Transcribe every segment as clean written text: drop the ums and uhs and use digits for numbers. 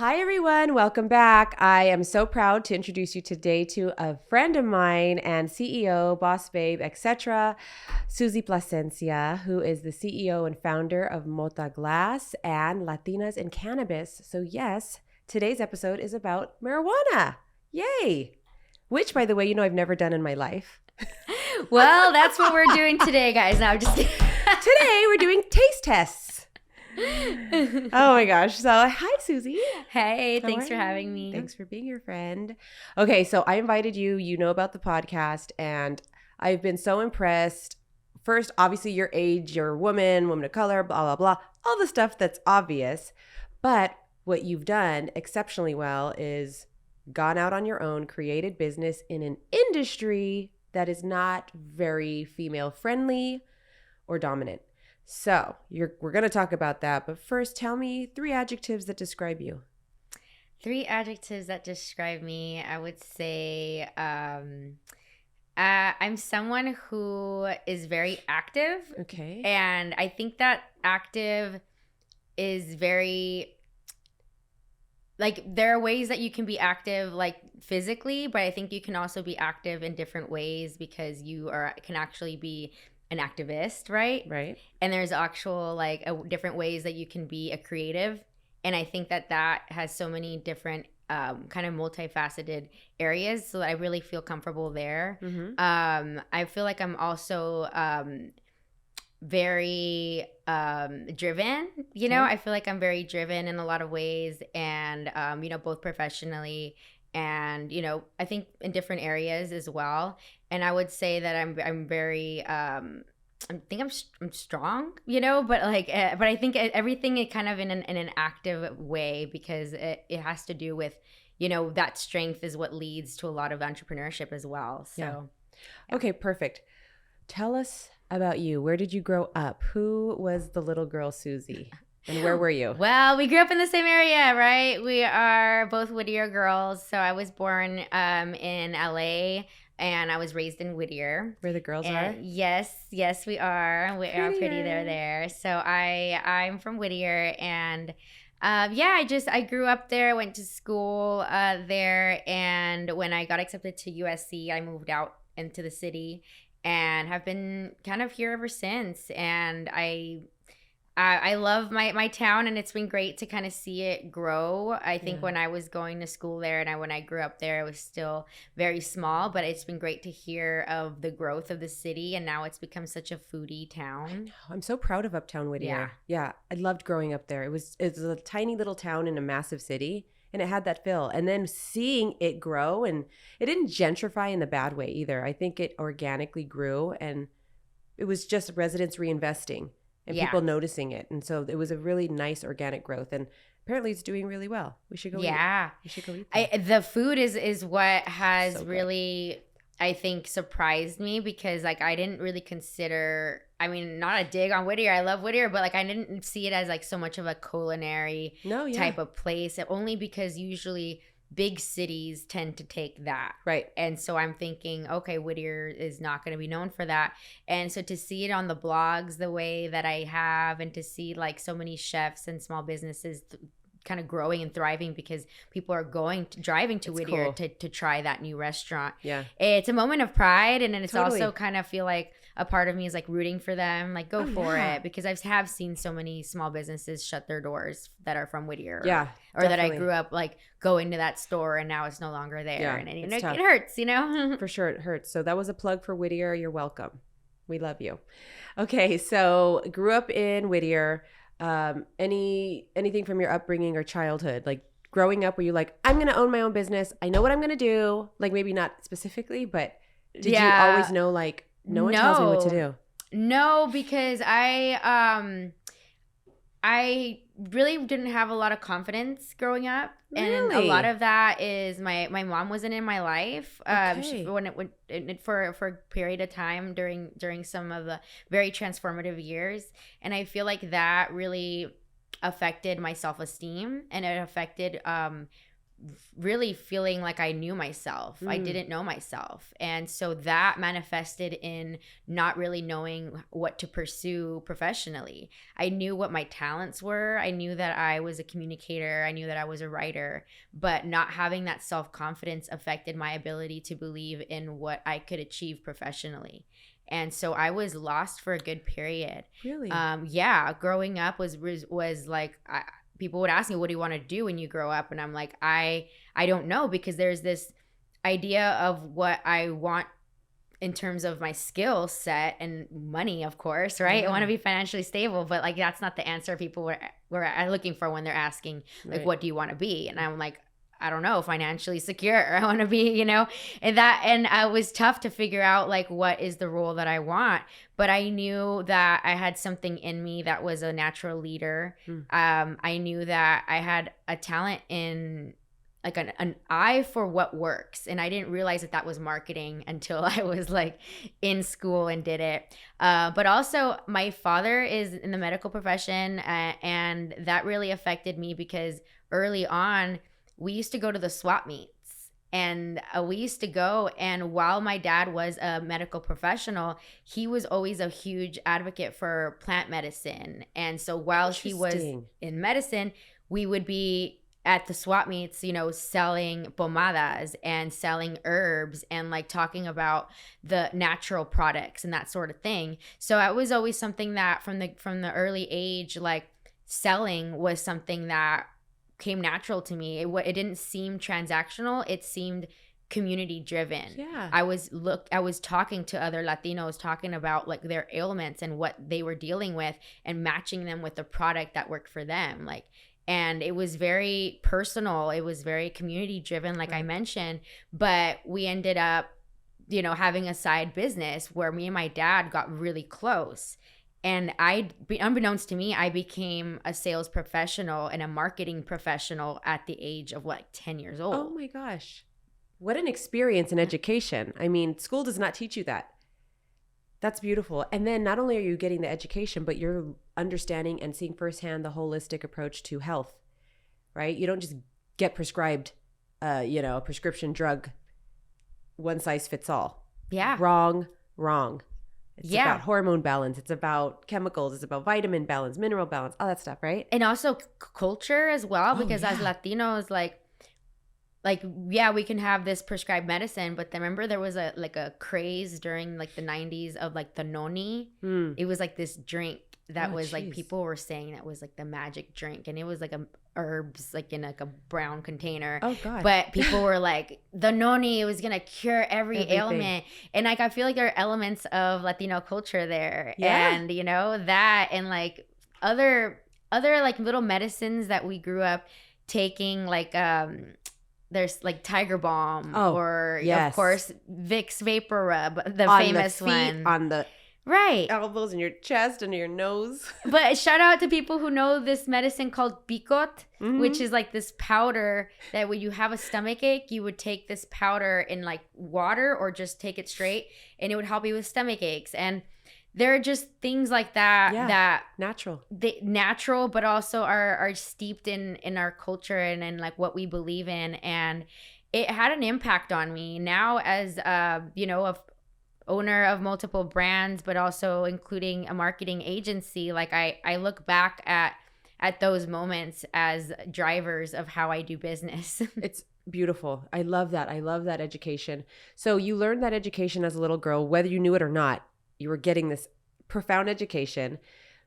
Hi, everyone. Welcome back. I am so proud to introduce you today to a friend of mine and CEO, boss babe, etc., Susie Plascencia, who is the CEO and founder of Mota Glass and Latinas in Cannabis. So yes, today's episode is about marijuana. Yay! Which, by the way, I've never done in my life. Well, that's what we're doing today, guys. Now, just Today, we're doing taste tests. Oh my gosh. So hi, Susie. Hey, thanks for having me. Thanks for being your friend. Okay, so I invited you. You know about the podcast, and I've been so impressed. First, obviously, your age, you're a woman of color, blah, blah, blah, all the stuff that's obvious. But what you've done exceptionally well is gone out on your own, created business in an industry that is not very female friendly or dominant. So we're going to talk about that. But first, tell me 3 adjectives that describe you. 3 adjectives that describe me. I would say I'm someone who is very active. Okay. And I think that active is very, there are ways that you can be active, physically, but I think you can also be active in different ways because you can actually be an activist, right? Right. And there's actual different ways that you can be a creative, and I think that has so many different kind of multifaceted areas, so I really feel comfortable there. Mm-hmm. I feel like I'm also very driven. Okay. I feel like I'm very driven in a lot of ways, and both professionally and I think in different areas as well. And I would say that I'm very I'm strong, but I think everything is kind of in an active way, because it has to do with that strength is what leads to a lot of entrepreneurship as well. So yeah. Okay, perfect. Tell us about you. Where did you grow up? Who was the little girl Susie? And where were you? Well, we grew up in the same area, right? We are both Whittier girls. So I was born in LA, and I was raised in Whittier. Where the girls are? Yes, we are. We are pretty there. So I'm from Whittier, and I grew up there, went to school there, and when I got accepted to USC, I moved out into the city and have been kind of here ever since. And I love my town, and it's been great to kind of see it grow. I think when I was going to school there and when I grew up there, it was still very small, but it's been great to hear of the growth of the city, and now it's become such a foodie town. I know. I'm so proud of Uptown Whittier. Yeah, I loved growing up there. It was a tiny little town in a massive city, and it had that feel. And then seeing it grow, and it didn't gentrify in the bad way either. I think it organically grew, and it was just residents reinvesting. And people noticing it. And so it was a really nice organic growth. And apparently it's doing really well. We should go eat. We should go eat. The food is what has so really, I think, surprised me, because I didn't really consider, not a dig on Whittier. I love Whittier, but I didn't see it as so much of a culinary type of place. Only because usually big cities tend to take that. Right. And so I'm thinking, okay, Whittier is not going to be known for that. And so to see it on the blogs the way that I have, and to see so many chefs and small businesses kind of growing and thriving because people are driving to Whittier to try that new restaurant. Yeah. It's a moment of pride. And then it's also kind of feel like a part of me is rooting for them, go for it, because I have seen so many small businesses shut their doors that are from Whittier. Yeah. Or that I grew up going to that store and now it's no longer there. Yeah, and it hurts, For sure, it hurts. So that was a plug for Whittier. You're welcome. We love you. Okay, so grew up in Whittier. Anything from your upbringing or childhood, growing up, were you I'm gonna own my own business, I know what I'm gonna do, maybe not specifically, but did you always know no one tells me what to do? No, because I really didn't have a lot of confidence growing up. And a lot of that is my mom wasn't in my life for a period of time during some of the very transformative years. And I feel like that really affected my self-esteem, and it affected really feeling like I knew myself. I didn't know myself. And so that manifested in not really knowing what to pursue professionally. I knew what my talents were. I knew that I was a communicator. I knew that I was a writer, but not having that self-confidence affected my ability to believe in what I could achieve professionally. And so I was lost for a good period. Really? Yeah. Growing up was like, people would ask me, what do you want to do when you grow up? And I'm like, I don't know, because there's this idea of what I want in terms of my skill set and money, of course, right? Yeah. I want to be financially stable, but like, that's not the answer people were looking for when they're asking, like, Right. what do you want to be? And I'm like, I don't know, financially secure. I want to be, you know, and it was tough to figure out like, what is the role that I want? But I knew that I had something in me that was a natural leader. I knew that I had a talent in like an eye for what works. And I didn't realize that was marketing until I was like in school and did it. But also my father is in the medical profession, and that really affected me because early on, we used to go to the swap meets, and we used to go. And while my dad was a medical professional, he was always a huge advocate for plant medicine. And so while he was in medicine, we would be at the swap meets, you know, selling pomadas and selling herbs and like talking about the natural products and that sort of thing. So it was always something that from the early age, like selling was something that came natural to me. It didn't seem transactional. It seemed community driven. Yeah. I was talking to other Latinos, talking about like their ailments and what they were dealing with and matching them with the product that worked for them. Like, and it was very personal. It was very community driven, like I mentioned, but we ended up, you know, having a side business where me and my dad got really close. And unbeknownst to me, I became a sales professional and a marketing professional at the age of like 10 years old. Oh my gosh. What an experience in education. I mean, school does not teach you that. That's beautiful. And then not only are you getting the education, but you're understanding and seeing firsthand the holistic approach to health, right? You don't just get prescribed, a prescription drug, one size fits all. Yeah. Wrong. It's about hormone balance. It's about chemicals. It's about vitamin balance, mineral balance, all that stuff, right? And also culture as well, because as Latinos, we can have this prescribed medicine, but remember there was a craze during like the 90s of like the noni. It was like this drink that was like, people were saying that was like the magic drink, and it was like herbs like in like a brown container. Oh god. But people were like, the noni was gonna cure everything. Ailment. And like I feel like there are elements of Latino culture there. Yeah. And you know, that and like other like little medicines that we grew up taking, like there's like Tiger Balm, or of course Vicks Vapor Rub, the on famous the feet, one. On the right elbows and your chest and your nose. But shout out to people who know this medicine called picot, which is like this powder that when you have a stomach ache, you would take this powder in like water or just take it straight, and it would help you with stomach aches. And there are just things like that that natural, but also are steeped in our culture and in like what we believe in. And it had an impact on me now as a owner of multiple brands, but also including a marketing agency. Like I look back at those moments as drivers of how I do business. It's beautiful. I love that. I love that education. So you learned that education as a little girl, whether you knew it or not. You were getting this profound education.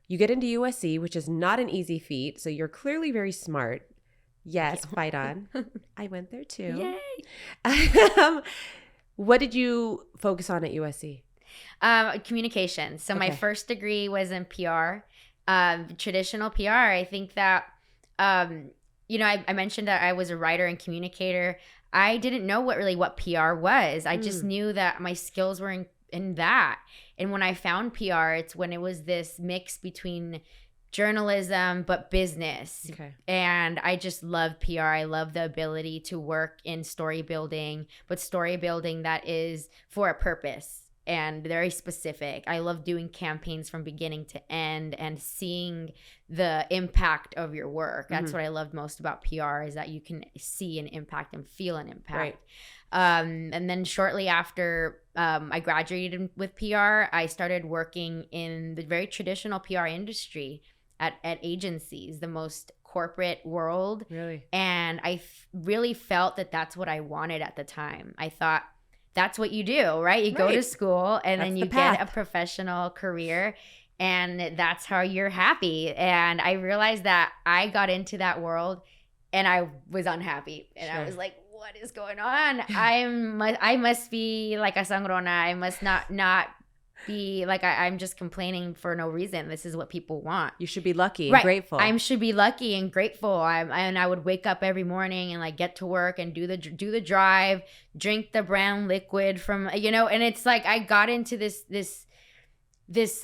You get into USC, which is not an easy feat. So you're clearly very smart. Yes, fight on. I went there too. Yay. What did you focus on at USC? Communication. So my first degree was in PR, traditional PR. I think that, I mentioned that I was a writer and communicator. I didn't know what PR was. I just knew that my skills were in that. And when I found PR, it's when it was this mix between journalism but business. And I just love PR. I love the ability to work in story building, but story building that is for a purpose. and very specific. I love doing campaigns from beginning to end and seeing the impact of your work. That's what I loved most about PR, is that you can see an impact and feel an impact. Right. And then shortly after I graduated with PR, I started working in the very traditional PR industry at agencies, the most corporate world. Really? And I really felt that that's what I wanted at the time. I thought that's what you do, right? You go to school and then you get a professional career, and that's how you're happy. And I realized that I got into that world and I was unhappy. And I was like, what is going on? I must be like a sangrona. I must not be like I'm just complaining for no reason. This is what people want. You should be lucky and grateful. I should be lucky and grateful. And I would wake up every morning and like get to work and do the drive, drink the brown liquid from, you know, and it's like I got into this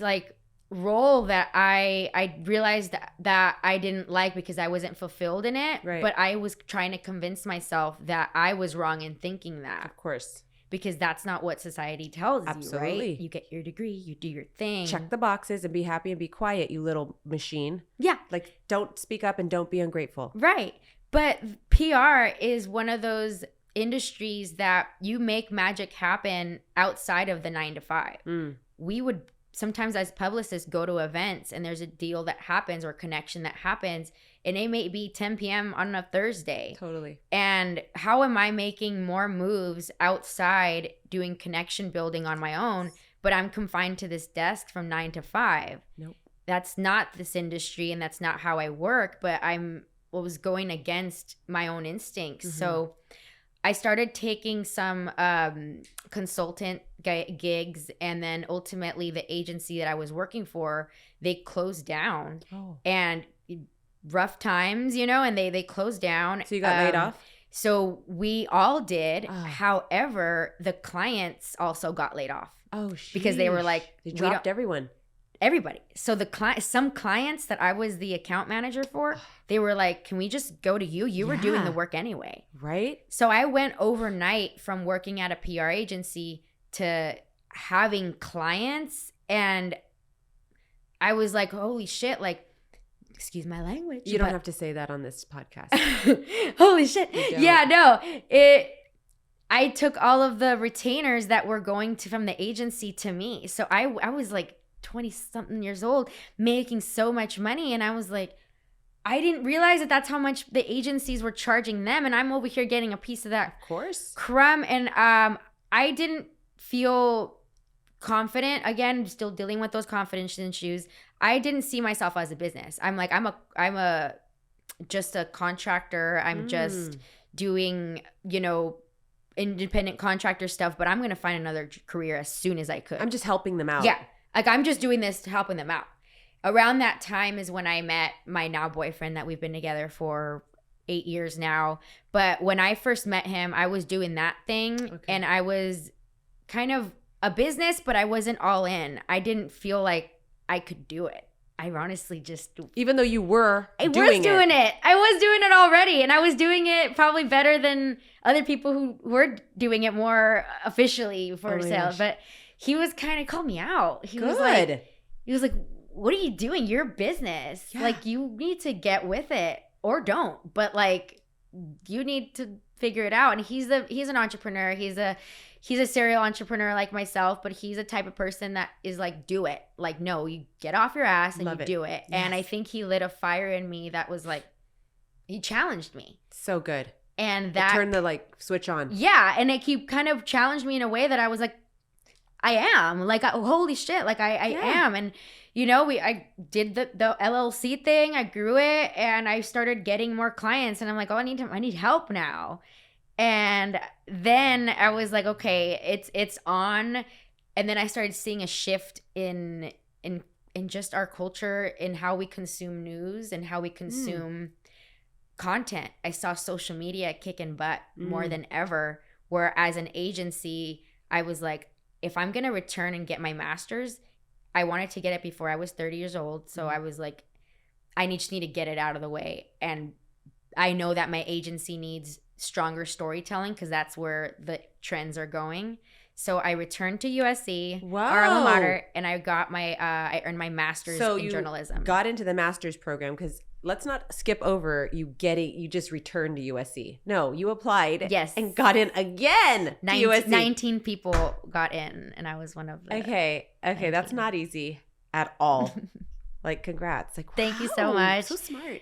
like role that I realized that I didn't like because I wasn't fulfilled in it. Right. But I was trying to convince myself that I was wrong in thinking that. Of course. Because that's not what society tells Absolutely. you, right? You get your degree, you do your thing. Check the boxes and be happy and be quiet, you little machine. Yeah. Like, don't speak up and don't be ungrateful. Right. But PR is one of those industries that you make magic happen outside of the 9 to 5. We would sometimes as publicists go to events and there's a deal that happens or connection that happens, and it may be 10 p.m. on a Thursday. Totally. And how am I making more moves outside doing connection building on my own, but I'm confined to this desk from 9 to 5? Nope. That's not this industry and that's not how I work, but I was going against my own instincts. So I started taking some consultant gigs, and then ultimately the agency that I was working for, they closed down. And rough times, you know, and they closed down. So you got laid off? So we all did. However, the clients also got laid off. Because they were like, they dropped everybody. So some clients that I was the account manager for, they were like, can we just go to you? You were doing the work anyway. Right. So I went overnight from working at a PR agency to having clients, and I was like, holy shit, like, excuse my language. You don't have to say that on this podcast. Holy shit. Yeah, no. I took all of the retainers that were going from the agency to me. So I was like 20-something years old, making so much money, and I was like, I didn't realize that that's how much the agencies were charging them, and I'm over here getting a piece of that crumb. And I didn't feel confident. Again, still dealing with those confidence issues. I didn't see myself as a business. I'm like, I'm just a contractor. I'm just doing, you know, independent contractor stuff, but I'm going to find another career as soon as I could. I'm just helping them out. Yeah. Like, I'm just doing this to helping them out. Around that time is when I met my now boyfriend that we've been together for 8 years now. But when I first met him, I was doing that thing, and I was kind of a business, but I wasn't all in. I didn't feel like I could do it. I honestly just... Even though you were doing it. I was doing it already, and I was doing it probably better than other people who were doing it more officially for sales. But he was kind of called me out. He was like, what are you doing? You're a business. Yeah. Like, you need to get with it, or don't. But like, you need to figure it out. And he's an entrepreneur. He's a serial entrepreneur like myself, but he's a type of person that is like, do it. Like, no, you get off your ass and do it. Yes. And I think he lit a fire in me that was like, he challenged me. So good. And that turned the like switch on. Yeah. And he kind of challenged me in a way that I was like, I am. Like, holy shit. Like, I am. And, you know, I did the LLC thing. I grew it, and I started getting more clients. And I'm like, oh, I need help now. And then I was like, okay, it's on. And then I started seeing a shift in just our culture, in how we consume news and how we consume content. I saw social media kicking butt more than ever, where as an agency, I was like, if I'm going to return and get my master's, I wanted to get it before I was 30 years old. So I was like, I just need to get it out of the way. And I know that my agency needs stronger storytelling, because that's where the trends are going. So I returned to USC, Wow. our alma mater, and I got I earned my master's in journalism. Got into the master's program because let's not skip over you just returned to USC. No, you applied and got in again to USC. 19 people got in, and I was one of them. Okay, 19. That's not easy at all. Like, congrats. Like, thank you so much. So smart.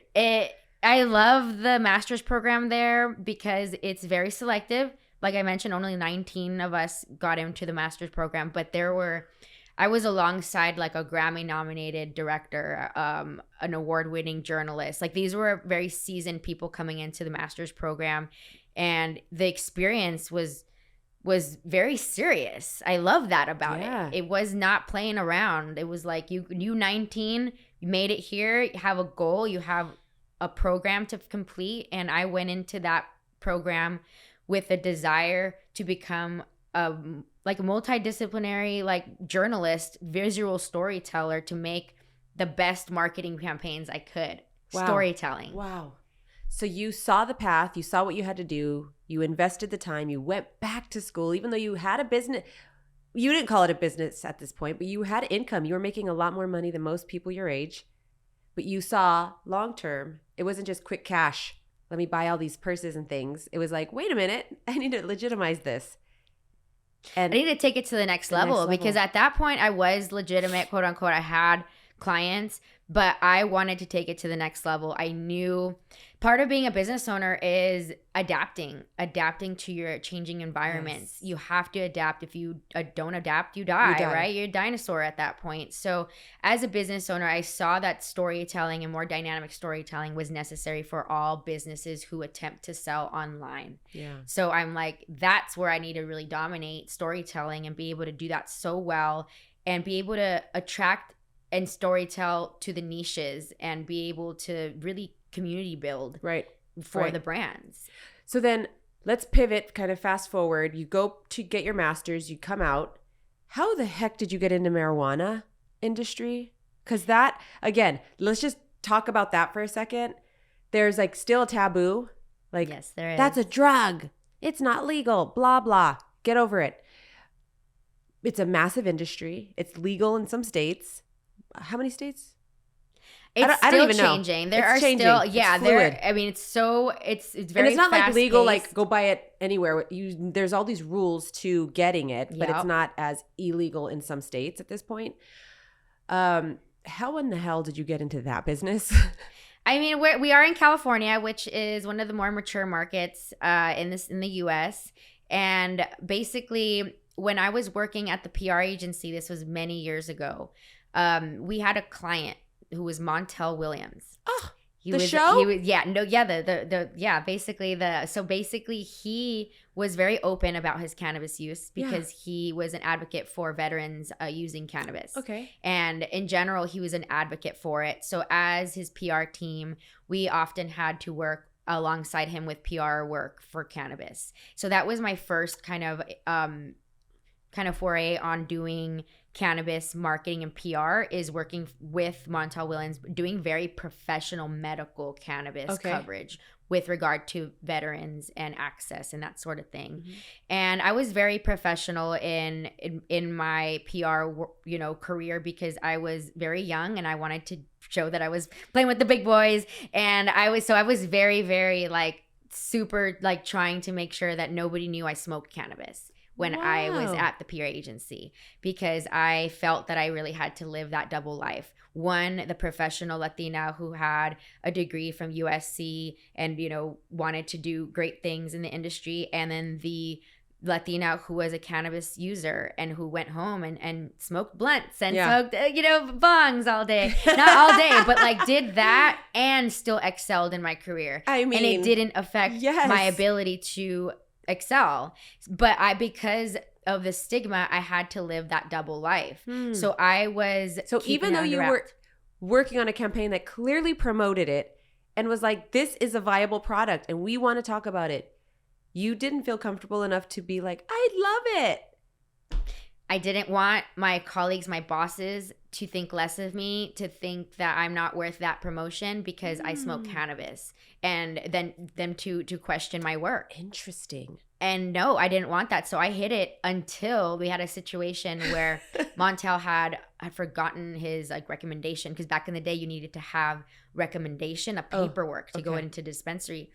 I love the master's program there because it's very selective. Like I mentioned, only 19 of us got into the master's program, but I was alongside like a Grammy-nominated director, an award-winning journalist. Like these were very seasoned people coming into the master's program, and the experience was very serious. I love that about it. It was not playing around. It was like you 19, you made it here, you have a goal, you have a program to complete, and I went into that program with a desire to become a multidisciplinary like journalist, visual storyteller, to make the best marketing campaigns I could. Wow. Storytelling. Wow. So you saw the path, you saw what you had to do, you invested the time, you went back to school, even though you had a business. You didn't call it a business at this point, but you had income. You were making a lot more money than most people your age. But you saw long term, it wasn't just quick cash. Let me buy all these purses and things. It was like, wait a minute, I need to legitimize this. And I need to take it to the next level because at that point I was legitimate, quote unquote. I had clients, but I wanted to take it to the next level. I knew part of being a business owner is adapting to your changing environments. Yes. You have to adapt. If you don't adapt, you die, right? You're a dinosaur at that point. So as a business owner, I saw that storytelling and more dynamic storytelling was necessary for all businesses who attempt to sell online. Yeah. So I'm like, that's where I need to really dominate storytelling and be able to do that so well and be able to attract and storytell to the niches and be able to really community build for the brands. So then let's pivot, kind of fast forward. You go to get your master's, you come out. How the heck did you get into marijuana industry? Because that, again, let's just talk about that for a second. There's like still a taboo. Like, yes, there is. That's a drug. It's not legal, blah, blah. Get over it. It's a massive industry. It's legal in some states. How many states? It's still changing. There are still, yeah, there. I mean, it's very. And it's not like legal. Paced. Like go buy it anywhere. There's all these rules to getting it, but it's not as illegal in some states at this point. How in the hell did you get into that business? I mean, we are in California, which is one of the more mature markets in the U.S. And basically, when I was working at the PR agency, this was many years ago. We had a client who was Montel Williams. Oh, Basically he was very open about his cannabis use because he was an advocate for veterans using cannabis. Okay. And in general, he was an advocate for it. So as his PR team, we often had to work alongside him with PR work for cannabis. So that was my first kind of foray on doing cannabis marketing and PR, is working with Montel Williams, doing very professional medical cannabis coverage with regard to veterans and access and that sort of thing. Mm-hmm. And I was very professional in my PR, career because I was very young and I wanted to show that I was playing with the big boys. And I was very, very super trying to make sure that nobody knew I smoked cannabis when I was at the PR agency, because I felt that I really had to live that double life. One, the professional Latina who had a degree from USC and, wanted to do great things in the industry. And then the Latina who was a cannabis user and who went home and smoked blunts and smoked, bongs all day. Not all day, but did that and still excelled in my career. I mean, and it didn't affect my ability to excel, but because of the stigma, I had to live that double life. So even though you were working on a campaign that clearly promoted it and was like, this is a viable product and we want to talk about it, you didn't feel comfortable enough to be like, I love it. I didn't want my colleagues, my bosses, to think less of me, to think that I'm not worth that promotion because I smoke cannabis, and then them to question my work. Interesting. And no, I didn't want that. So I hid it until we had a situation where Montel had forgotten his like recommendation, because back in the day you needed to have recommendation, a paperwork to go into dispensary.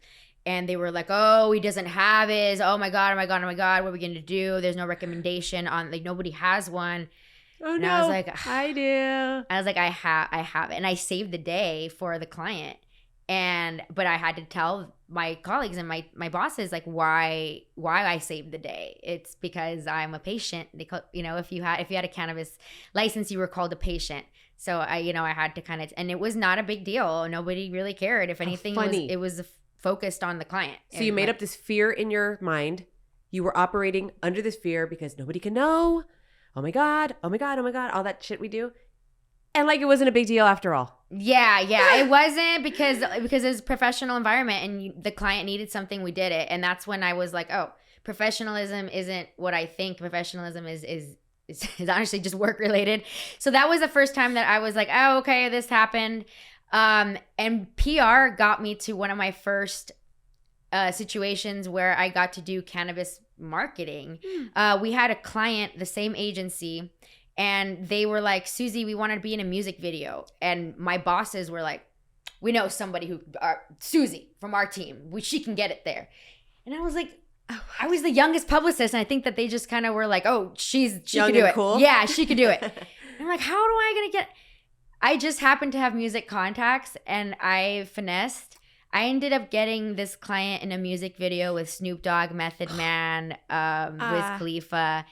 And they were like, oh, he doesn't have his. Oh my God, oh my God, oh my God. What are we going to do? There's no recommendation on, like, nobody has one. Oh, and no. I was like, I do. I was like, I have it. And I saved the day for the client. But I had to tell my colleagues and my bosses, like, why I saved the day. It's because I'm a patient. They call, if you had a cannabis license, you were called a patient. So I had to kind of, and it was not a big deal. Nobody really cared. If anything, it was focused on the client. So you made up this fear in your mind. You were operating under this fear because nobody can know. Oh my God, oh my God, oh my God, all that shit we do. And like it wasn't a big deal after all. Yeah. It wasn't because it was a professional environment and the client needed something, we did it. And that's when I was like, oh, professionalism isn't what I think. Professionalism is honestly just work related. So that was the first time that I was like, oh, okay, this happened. And PR got me to one of my first situations where I got to do cannabis marketing. We had a client, the same agency, and they were like, Susie, we want to be in a music video. And my bosses were like, we know somebody Susie from our team, she can get it there. And I was like, I was the youngest publicist, and I think that they just kind of were like, oh, she young could do and it. Cool. Yeah, she could do it. And I'm like, how do I gonna get? I just happened to have music contacts, and I finessed. I ended up getting this client in a music video with Snoop Dogg, Method Man, Wiz Khalifa.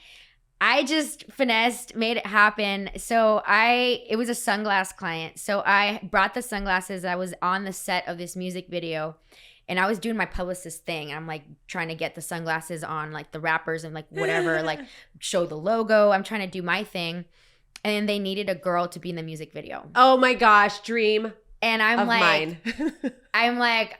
I just finessed, made it happen. So it was a sunglass client. So I brought the sunglasses. I was on the set of this music video, and I was doing my publicist thing. I'm like trying to get the sunglasses on like the rappers and like whatever, like show the logo. I'm trying to do my thing. And they needed a girl to be in the music video. Oh my gosh, dream. And I'm like, mine. I'm like,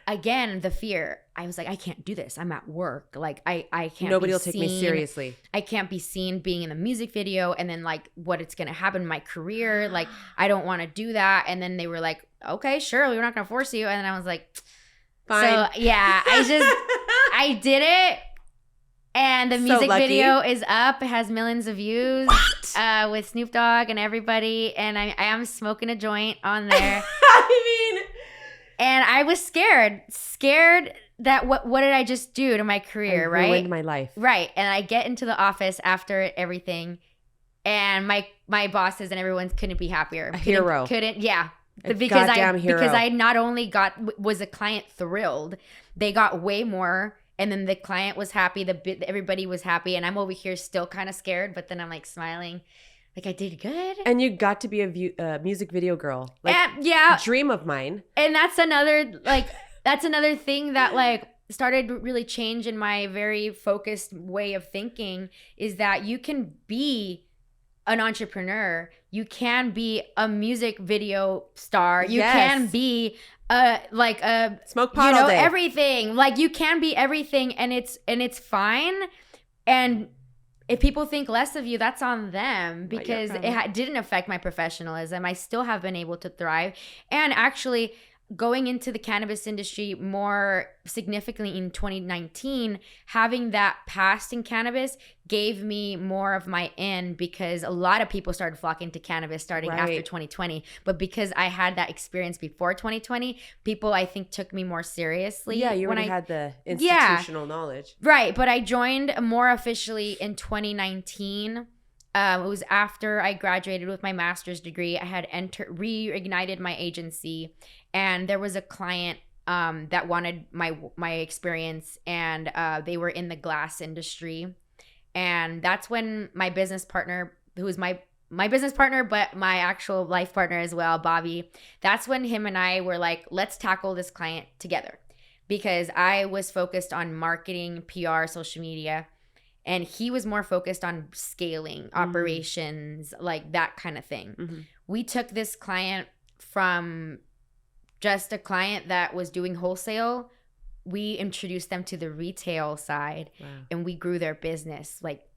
again, the fear. I was like, I can't do this. I'm at work. Like, I can't. Nobody will take me seriously. I can't be seen being in the music video, and then like what it's gonna happen in my career. Like, I don't want to do that. And then they were like, okay, sure, we're not gonna force you. And then I was like, fine. So yeah, I did it. And the music video is up. It has millions of views with Snoop Dogg and everybody. And I am smoking a joint on there. And I was scared that what did I just do to my career, right? Ruined my life. Right. And I get into the office after everything, and my bosses and everyone couldn't be happier. Hero. Yeah. Because I not only was a client thrilled, they got way more. And then the client was happy, everybody was happy, and I'm over here still kind of scared, but then I'm like smiling, like I did good. And you got to be a music video girl, like yeah, dream of mine. And that's another thing that like started to really change in my very focused way of thinking, is that you can be an entrepreneur, you can be a music video star, you can be smoke pot all day. Everything. Like, you can be everything, and it's fine. And if people think less of you, that's on them, because it didn't affect my professionalism. I still have been able to thrive. And actually, going into the cannabis industry more significantly in 2019, having that past in cannabis gave me more of my in, because a lot of people started flocking to cannabis starting after 2020. But because I had that experience before 2020, people, I think, took me more seriously. Yeah, you already had the institutional knowledge. Right, but I joined more officially in 2019. It was after I graduated with my master's degree. I had reignited my agency, and there was a client that wanted my experience, and they were in the glass industry. And that's when my business partner, who was my business partner, but my actual life partner as well, Bobby, that's when him and I were like, let's tackle this client together, because I was focused on marketing, PR, social media. And he was more focused on scaling, operations, like that kind of thing. Mm-hmm. We took this client from just a client that was doing wholesale. We introduced them to the retail side, and we grew their business like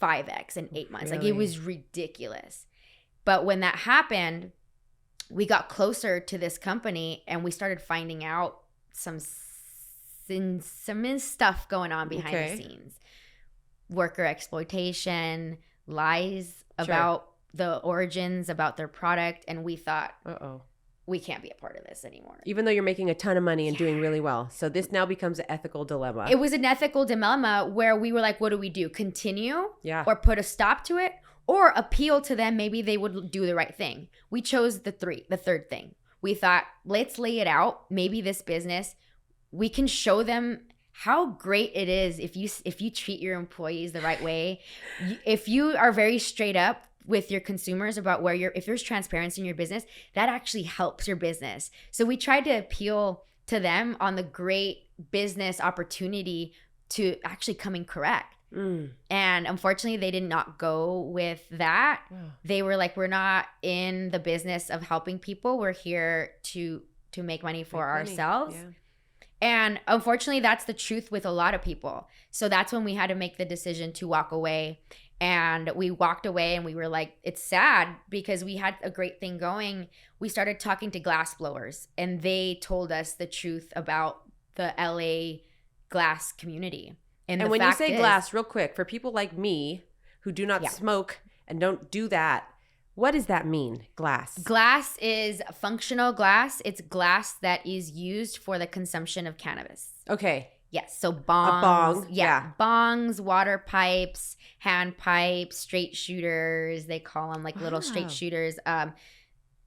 5x in 8 months. Like, Really? it was ridiculous. But when that happened, we got closer to this company and we started finding out some stuff going on behind the scenes. Worker exploitation, lies about the origins, about their product. And we thought, we can't be a part of this anymore. Even though you're making a ton of money and doing really well. So this now becomes an ethical dilemma. It was an ethical dilemma where we were like, what do we do? Continue? Yeah. Or put a stop to it? Or appeal to them? Maybe they would do the right thing. We chose the third thing. We thought, let's lay it out. Maybe this business, we can show them how great it is if you treat your employees the right way. If you are very straight up with your consumers about if there's transparency in your business, that actually helps your business. So we tried to appeal to them on the great business opportunity to actually coming correct. And unfortunately, they did not go with that. They were like, we're not in the business of helping people. We're here to make money for ourselves. Yeah. And unfortunately, that's the truth with a lot of people. So that's when we had to make the decision to walk away. And we walked away and we were like, it's sad because we had a great thing going. We started talking to glass blowers and they told us the truth about the LA glass community. And when you say glass, real quick, for people like me who do not smoke and don't do that, what does that mean, glass? Glass is functional glass. It's glass that is used for the consumption of cannabis. Okay. Yes, so bongs. A bong, yeah. Bongs, water pipes, hand pipes, straight shooters. They call them like little straight shooters.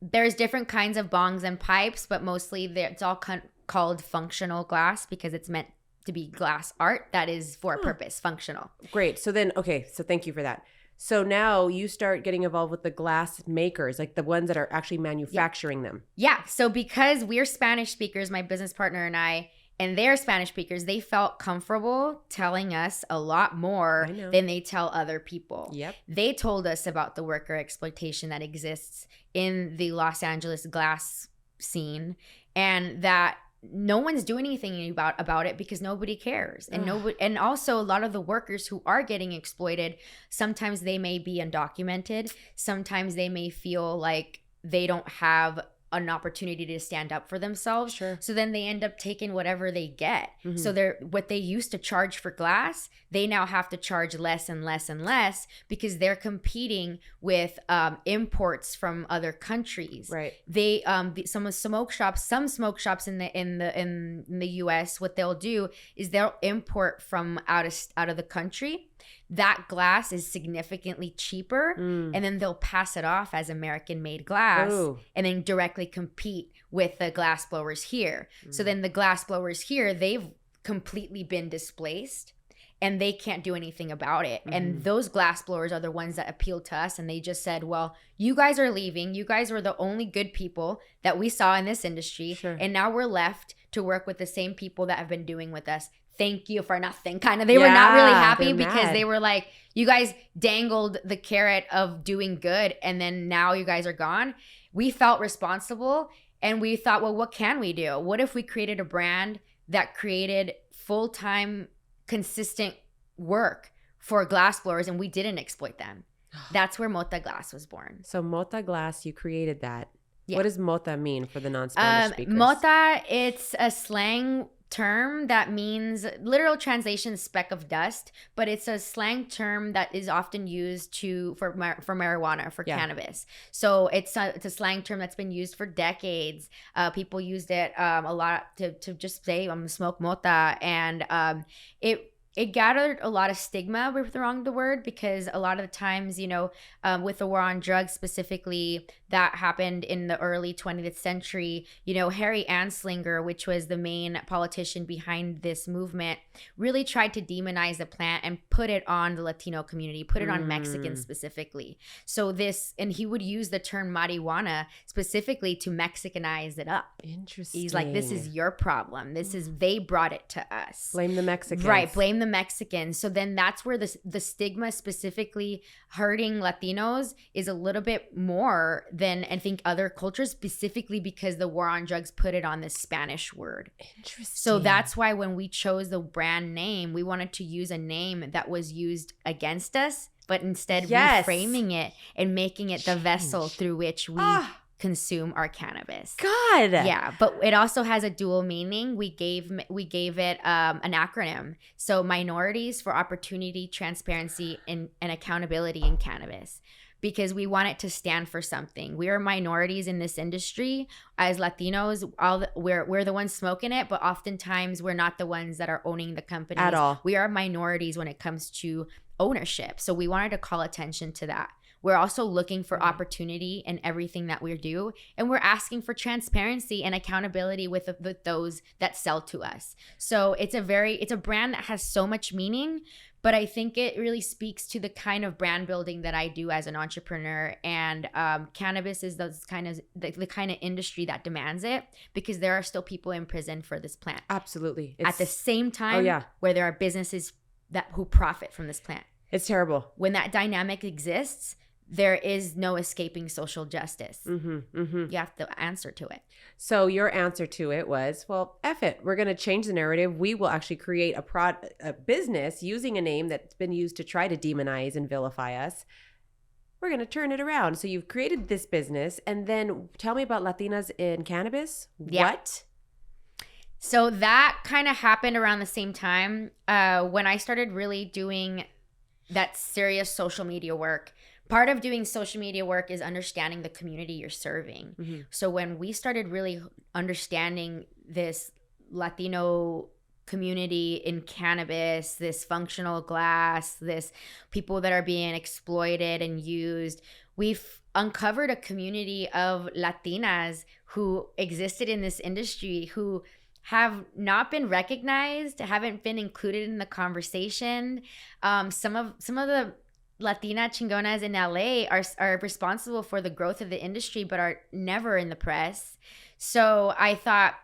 There's different kinds of bongs and pipes, but mostly it's all called functional glass because it's meant to be glass art that is for a purpose, functional. Great. So then, so thank you for that. So now you start getting involved with the glass makers, like the ones that are actually manufacturing them. Yeah. So because we're Spanish speakers, my business partner and I, and they're Spanish speakers, they felt comfortable telling us a lot more than they tell other people. Yep. They told us about the worker exploitation that exists in the Los Angeles glass scene and that no one's doing anything about it because nobody cares. And and also a lot of the workers who are getting exploited, sometimes they may be undocumented. Sometimes they may feel like they don't have an opportunity to stand up for themselves. Sure. So then they end up taking whatever they get. Mm-hmm. So what they used to charge for glass, they now have to charge less and less and less because they're competing with imports from other countries. Right. They some smoke shops in the US, what they'll do is they'll import from out of the country. That glass is significantly cheaper, and then they'll pass it off as American-made glass, and then directly compete with the glass blowers here. So then the glass blowers here, they've completely been displaced, and they can't do anything about it. And those glass blowers are the ones that appealed to us, and they just said, well, you guys are leaving. You guys were the only good people that we saw in this industry, and now we're left to work with the same people that have been doing with us. Thank you for nothing. Kind of. They were not really happy because they were like, you guys dangled the carrot of doing good and then now you guys are gone. We felt responsible and we thought, well, what can we do? What if we created a brand that created full-time, consistent work for glass blowers and we didn't exploit them? That's where Mota Glass was born. So Mota Glass, you created that. Yeah. What does Mota mean for the non-Spanish speakers? Mota, it's a slang term that means, literal translation, speck of dust, but it's a slang term that is often used for marijuana, for cannabis. So it's a slang term that's been used for decades. People used it a lot to just say, I'm gonna smoke mota, and it gathered a lot of stigma with the word because a lot of the times, with the war on drugs specifically, that happened in the early 20th century. Harry Anslinger, which was the main politician behind this movement, really tried to demonize the plant and put it on the Latino community, put it on Mexicans specifically. And he would use the term marijuana specifically to Mexicanize it up. Interesting. He's like, this is your problem. They brought it to us. Blame the Mexicans. Right, blame the Mexicans. So then that's where the stigma specifically hurting Latinos is a little bit more than I think other cultures, specifically because the war on drugs put it on this Spanish word. Interesting. So that's why when we chose the brand name, we wanted to use a name that was used against us but instead Yes. reframing it and making it the vessel through which we consume our cannabis. God. Yeah, but it also has a dual meaning. We gave it an acronym. So minorities for opportunity, transparency, and accountability in cannabis. Because we want it to stand for something. We are minorities in this industry. As Latinos, we're the ones smoking it, but oftentimes we're not the ones that are owning the companies. At all. We are minorities when it comes to ownership. So we wanted to call attention to that. We're also looking for opportunity in everything that we do. And we're asking for transparency and accountability with those that sell to us. So it's a brand that has so much meaning. But I think it really speaks to the kind of brand building that I do as an entrepreneur. And cannabis is the kind of industry that demands it, because there are still people in prison for this plant. Absolutely. At the same time, where there are businesses who profit from this plant. It's terrible. When that dynamic exists, there is no escaping social justice. You have to answer to it. So your answer to it was, well, F it. We're going to change the narrative. We will actually create a business using a name that's been used to try to demonize and vilify us. We're going to turn it around. So you've created this business. And then tell me about Latinas in Cannabis. Yeah. What? So that kind of happened around the same time when I started really doing that serious social media work. Part of doing social media work is understanding the community you're serving. So when we started really understanding this Latino community in cannabis, this functional glass, this people that are being exploited and used, we've uncovered a community of Latinas who existed in this industry who have not been recognized, haven't been included in the conversation. Some of the Latina chingonas in LA are responsible for the growth of the industry, but are never in the press. So I thought,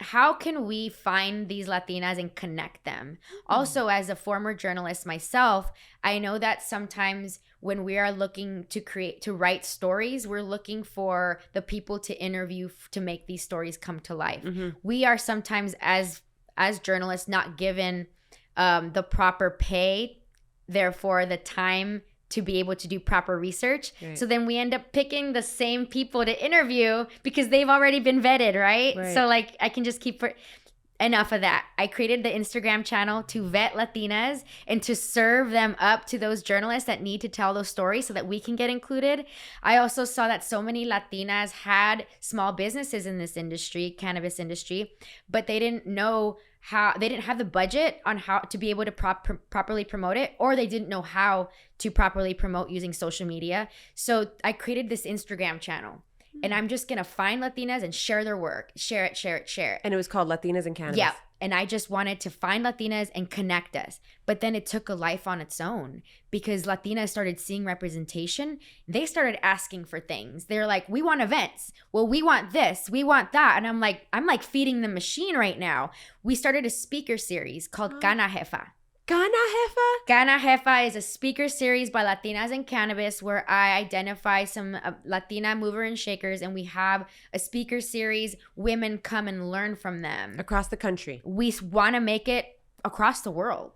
how can we find these Latinas and connect them? Also, as a former journalist myself, I know that sometimes when we are looking to write stories, we're looking for the people to interview to make these stories come to life. We are sometimes, as journalists, not given the proper pay, therefore the time to be able to do proper research. Right. So then we end up picking the same people to interview because they've already been vetted, right? So like I can just keep enough of that. I created the Instagram channel to vet Latinas and to serve them up to those journalists that need to tell those stories so that we can get included. I also saw that so many Latinas had small businesses in this industry, cannabis industry, but they didn't know how, they didn't have the budget on how to be able to properly promote it, or they didn't know how to properly promote using social media. So I created this Instagram channel. And I'm just going to find Latinas and share their work. Share it. And it was called Latinas in Cannabis. Yeah. And I just wanted to find Latinas and connect us. But then it took a life on its own because Latinas started seeing representation. They started asking for things. They're like, we want events. Well, we want this. We want that. And I'm like feeding the machine right now. We started a speaker series called Gana Jefa. Gana Jefa? Gana Jefa is a speaker series by Latinas in Cannabis where I identify some Latina mover and shakers, and we have a speaker series. Women come and learn from them. Across the country. We want to make it across the world.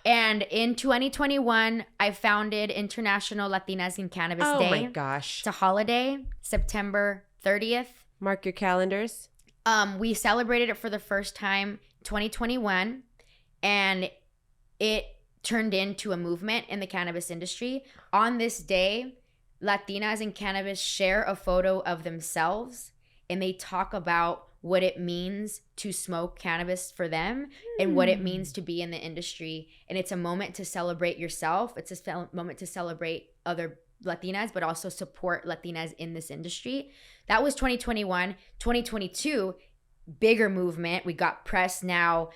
And in 2021, I founded International Latinas in Cannabis Day. Oh my gosh. It's a holiday, September 30th. Mark your calendars. We celebrated it for the first time 2021, and it turned into a movement in the cannabis industry. On this day, Latinas in Cannabis share a photo of themselves and they talk about what it means to smoke cannabis for them and what it means to be in the industry. And it's a moment to celebrate yourself. It's a moment to celebrate other Latinas, but also support Latinas in this industry. That was 2021. 2022, bigger movement. We got press now,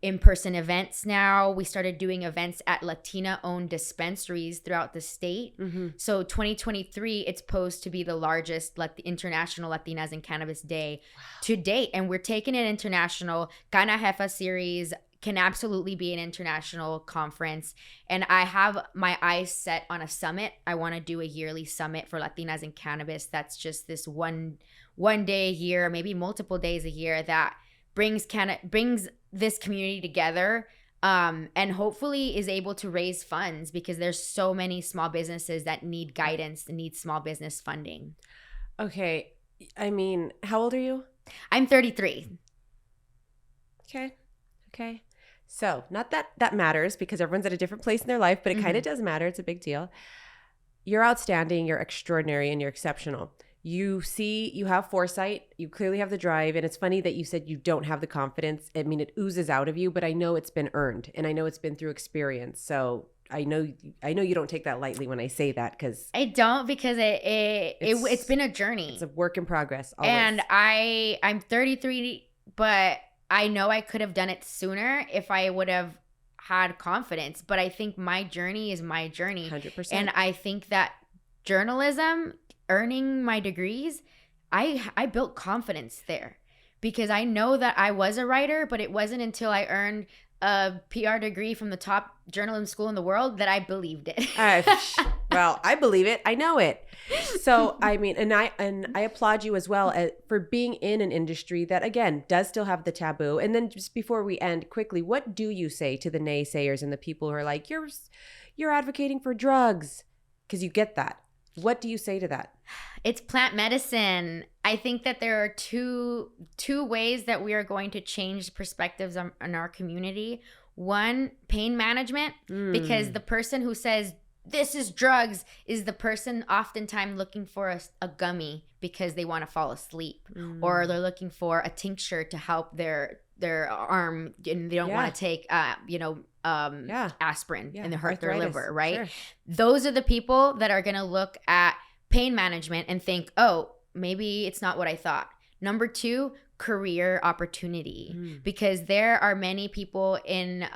in-person events now. We started doing events at Latina-owned dispensaries throughout the state. So 2023, it's posed to be the largest International Latinas in Cannabis Day to date. And we're taking it international. Gana Jefa series can absolutely be an international conference. And I have my eyes set on a summit. I want to do a yearly summit for Latinas in Cannabis. That's just this one day a year, maybe multiple days a year, that brings this community together and hopefully is able to raise funds, because there's so many small businesses that need guidance and need small business funding. Okay. I mean, how old are you? I'm 33. Okay. So, not that that matters because everyone's at a different place in their life, but it kind of does matter. It's a big deal. You're outstanding, you're extraordinary, and you're exceptional. You have foresight, you clearly have the drive, and it's funny that you said you don't have the confidence. I mean, it oozes out of you, but I know it's been earned, and I know it's been through experience. So I know you don't take that lightly when I say that, because I don't, because it's been a journey. It's a work in progress, always. And I'm 33, but I know I could have done it sooner if I would have had confidence. But I think my journey is my journey. 100%. And I think that journalism, earning my degrees, I built confidence there, because I know that I was a writer, but it wasn't until I earned a PR degree from the top journalism school in the world that I believed it. Well, I believe it. I know it. So, I mean, and I applaud you as well for being in an industry that, again, does still have the taboo. And then just before we end, quickly, what do you say to the naysayers and the people who are like, you're advocating for drugs? Because you get that. What do you say to that? It's plant medicine. I think that there are two ways that we are going to change perspectives on our community. One, pain management, because the person who says this is drugs is the person oftentimes looking for a gummy because they want to fall asleep, or they're looking for a tincture to help their arm, and they don't want to take aspirin and they hurt their liver, right? Sure. Those are the people that are going to look at pain management and think, oh, maybe it's not what I thought. Number two, career opportunity, because there are many people in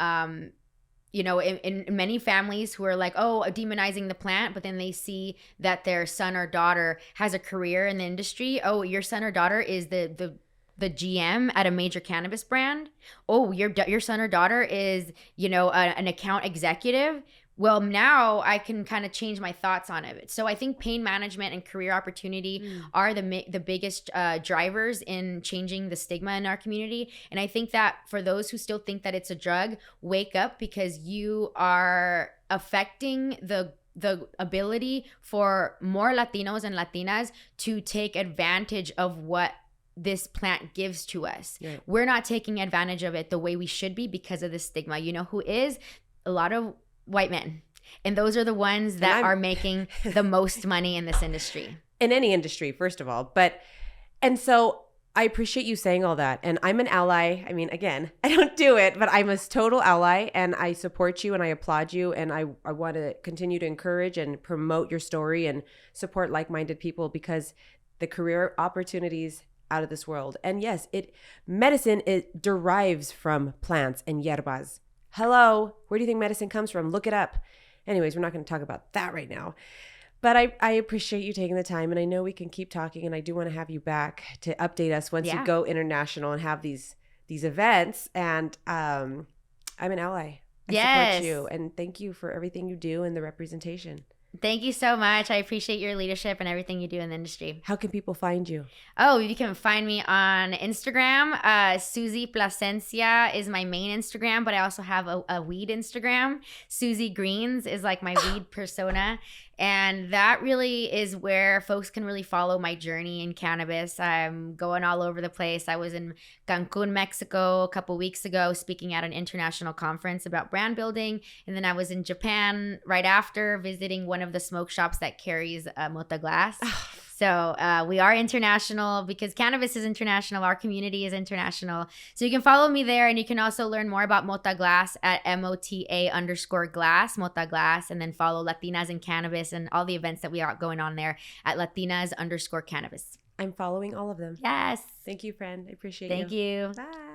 many families who are like, oh, demonizing the plant, but then they see that their son or daughter has a career in the industry. Oh, your son or daughter is the GM at a major cannabis brand. Oh, your son or daughter is, an account executive. Well, now I can kind of change my thoughts on it. So I think pain management and career opportunity are the biggest drivers in changing the stigma in our community. And I think that for those who still think that it's a drug, wake up, because you are affecting the ability for more Latinos and Latinas to take advantage of what this plant gives to us. Yeah. We're not taking advantage of it the way we should be because of the stigma. You know who is? A lot of white men. And those are the ones that are making the most money in this industry. In any industry, first of all. And so I appreciate you saying all that. And I'm an ally. I mean, again, I don't do it, but I'm a total ally, and I support you and I applaud you. And I want to continue to encourage and promote your story and support like-minded people, because the career opportunities out of this world. And yes, medicine derives from plants and yerbas. Hello, where do you think medicine comes from? Look it up. Anyways, we're not going to talk about that right now. But I appreciate you taking the time, and I know we can keep talking, and I do want to have you back to update us once you go international and have these events. And I'm an ally. I support you, and thank you for everything you do and the representation. Thank you so much. I appreciate your leadership and everything you do in the industry. How can people find you? Oh, you can find me on Instagram. Susie Plascencia is my main Instagram, but I also have a weed Instagram. Susie Greens is like my weed persona. And that really is where folks can really follow my journey in cannabis. I'm going all over the place. I was in Cancun, Mexico a couple weeks ago speaking at an international conference about brand building. And then I was in Japan right after, visiting one of the smoke shops that carries Mota glass. So we are international because cannabis is international. Our community is international. So you can follow me there, and you can also learn more about Mota Glass at MOTA_glass, Mota Glass, and then follow Latinas in Cannabis and all the events that we are going on there at Latinas_cannabis. I'm following all of them. Yes. Thank you, friend. I appreciate you. Thank you. Bye.